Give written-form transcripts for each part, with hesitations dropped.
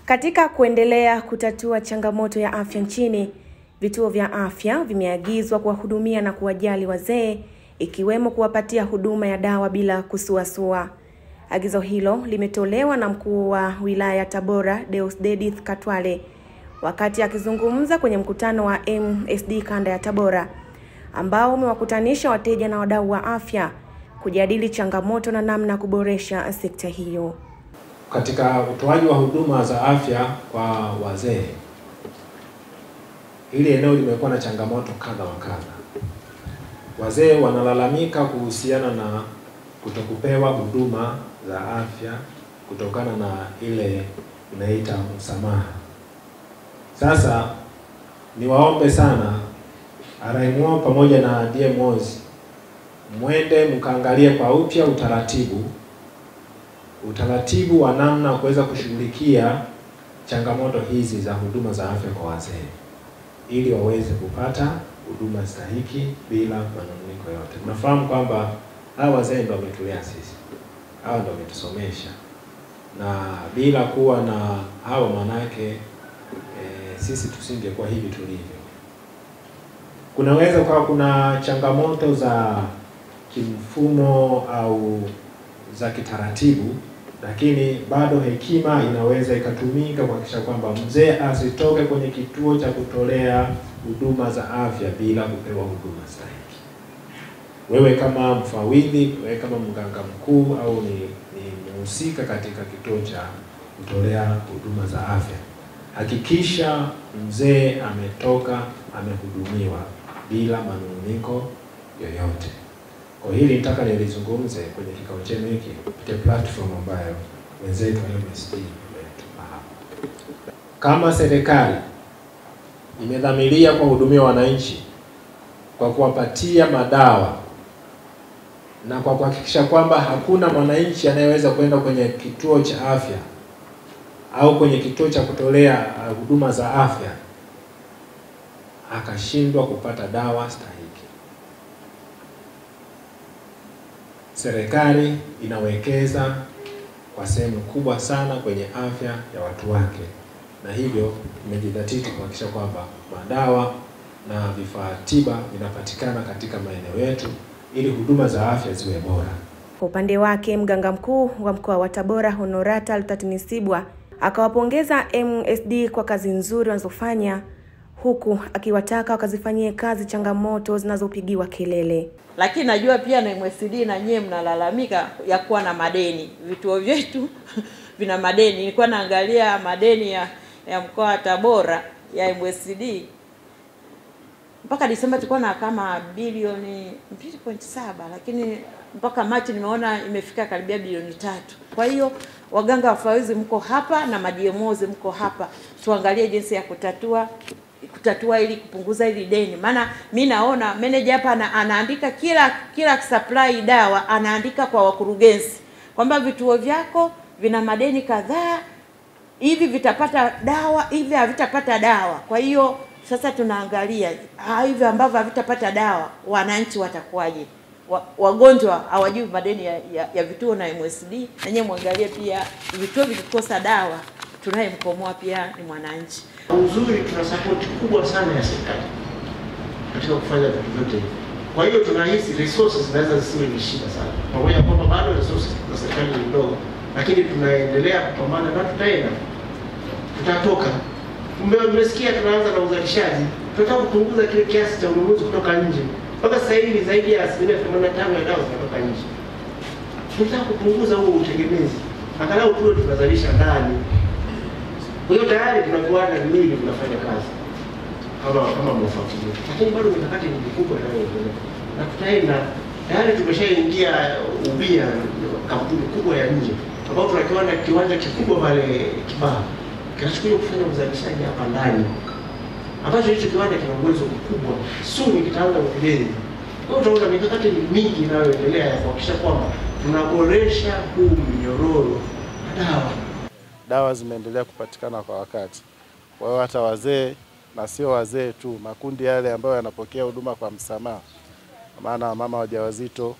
Katika kuendelea kutatua changamoto ya afya nchini, vituo vya afya vimeagizwa kuwahudumia na kuwajali wazee, ikiwemo kuwapatia huduma ya dawa bila kusuasua. Agizo hilo limetolewa na mkuu wa wilaya Tabora, Deusdedith Katwale, wakati akizungumza kwenye mkutano wa MSD kanda ya Tabora, ambao umewakutanisha wateja na wadau wa afya kujadili changamoto na namna kuboresha sekta hiyo. Katika utoaji wa huduma za afya kwa wazee, hili eneo limekuwa na changamoto kadha wa kadha. Wazee wanalalamika kuhusiana na kutokupewa huduma za afya kutokana na ile inaita msamaha. Sasa niwaombe sana RMO pamoja na DMOs mwende mkaangalie kwa upya utaratibu wa namna kuweza kushughulikia changamoto hizi za huduma za afya kwa wazee, ili waweze kupata huduma stahiki bila manunguniko yote. Unafahamu kwamba hawa wazee ndio wametulea sisi, hawa ndio wametusomesha, na bila kuwa na hawa manake sisi tusingekuwa hivi tulivyo. Kunaweza kuwa kuna changamoto za kimfumo au za kitaratibu, lakini bado hekima inaweza ikatumika kuhakikisha kwamba mzee asitoke kwenye kituo cha kutolea huduma za afya bila kupewa huduma stahiki. Wewe kama mfawidhi, wewe kama mganga mkuu au ni mhusika katika kituo cha kutolea huduma za afya, hakikisha mzee ametoka amehudumiwa bila manunguniko yoyote. Kwa hili nitaka nilizungumze kwenye kikao chenu hiki kupitia platform ambayo wenzetu wa MSD wametupa hapa. Kama serikali imedhamiria kuwahudumia wananchi kwa kuwapatia madawa na kwa kuhakikisha kwamba hakuna mwananchi anayeweza kwenda kwenye kituo cha afya au kwenye kituo cha kutolea huduma za afya akashindwa kupata dawa stahiki, serikali inawekeza kwa sehemu kubwa sana kwenye afya ya watu wake, na hivyo imejidhatiti kuhakikisha kwamba madawa na vifaa tiba vinapatikana katika maeneo yetu ili huduma za afya ziwe bora. Kwa upande wake, mganga mkuu wa mkoa wa Tabora Honorata Lutanisibwa akawapongeza MSD kwa kazi nzuri wanazofanya, huku akiwataka wakazifanyie kazi changamoto zinazopigiwa kelele. Lakini najua pia na MSD na nyie mnalalamika ya kuwa na madeni. Vituo vyetu vina madeni. Nilikuwa naangalia madeni ya mkoa wa Tabora ya MSD. Mpaka Desemba tulikuwa na kama bilioni 2.7, lakini mpaka Machi nimeona imefika karibia bilioni 3. Kwa hiyo waganga wafawidhi mko hapa na madiemozi mko hapa. Tuangalie jinsi ya kutatua ili kupunguza hili deni. Maana mimi naona manager hapa anaandika kila supply dawa, anaandika kwa wakurugenzi kwamba vituo vyako vina madeni kadhaa, hivi vitapata dawa, hivi havitapata dawa. Kwa hiyo sasa tunaangalia hivi ambavyo havitapata dawa wananchi watakuwaje. Wagonjwa hawajui madeni ya vituo na MSD. Na nyewe muangalie pia vituo vikikosa dawa tunayemkomoa pia ni mwananchi. Uzuri tuna support kubwa sana ya serikali katika kufanya vitu vyote. Kwa hiyo tunahisi resources zinaweza zisiwe ni shida sana. Pamoja kwamba bado resources za serikali ni ndogo, lakini tunaendelea kupambana na tutatoka. Mmesikia tunaanza na uzalishaji. Tunataka kupunguza kile kiasi cha ununuzi kutoka nje. Mpaka sasa hivi zaidi ya 85% ya dawa zinatoka nje. Tunataka kupunguza huo utegemezi. Angalau tuwe tunazalisha ndani. Kwa hiyo tayari tuna viwanda viwili vinafanya kazi kama mnafuatilia. Lakini bado mikakati ni mikubwa inayoendelea. Na tutaenda tayari tumeshaingia ubia kampuni kubwa ya nje, ambapo tuna kiwanja kikubwa pale Kibaha kinachokuja kufanya uzalishaji hapa ndani, ambacho hicho kiwanda kina uwezo mkubwa, suni kitaanza ujenzi. Kwa hiyo utaona mikakati mingi inayoendelea ya kuhakikisha kwamba tunaboresha huu mnyororo wa dawa. Dawa zimeendelea kupatikana kwa wakati. Kwa hiyo hata wazee na sio wazee tu, makundi yale ambayo yanapokea huduma kwa msamaha, maana mama wajawazito,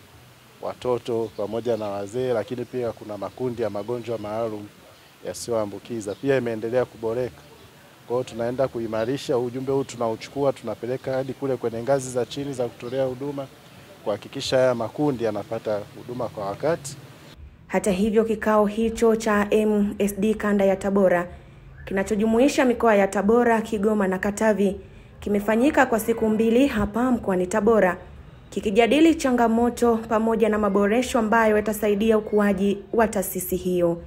watoto pamoja na wazee, lakini pia kuna makundi ya magonjwa maalum yasiyoambukiza pia imeendelea kuboreka. Kwa hiyo tunaenda kuimarisha ujumbe huu, tunauchukua tunapeleka hadi kule kwenye ngazi za chini za kutolea huduma kuhakikisha haya makundi yanapata huduma kwa wakati. Hata hivyo, kikao hicho cha MSD kanda ya Tabora kinachojumuisha mikoa ya Tabora, Kigoma na Katavi kimefanyika kwa siku 2 hapa mkoani Tabora, kikijadili changamoto pamoja na maboresho ambayo yatasaidia ukuaji wa taasisi hiyo.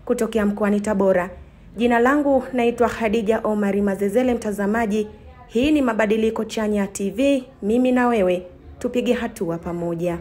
Kutokea mkoani Tabora, jina langu naitwa Khadija Omari Mazezele. Mtazamaji, hii ni Mabadiliko Chanya TV, mimi na wewe tupige hatua pamoja.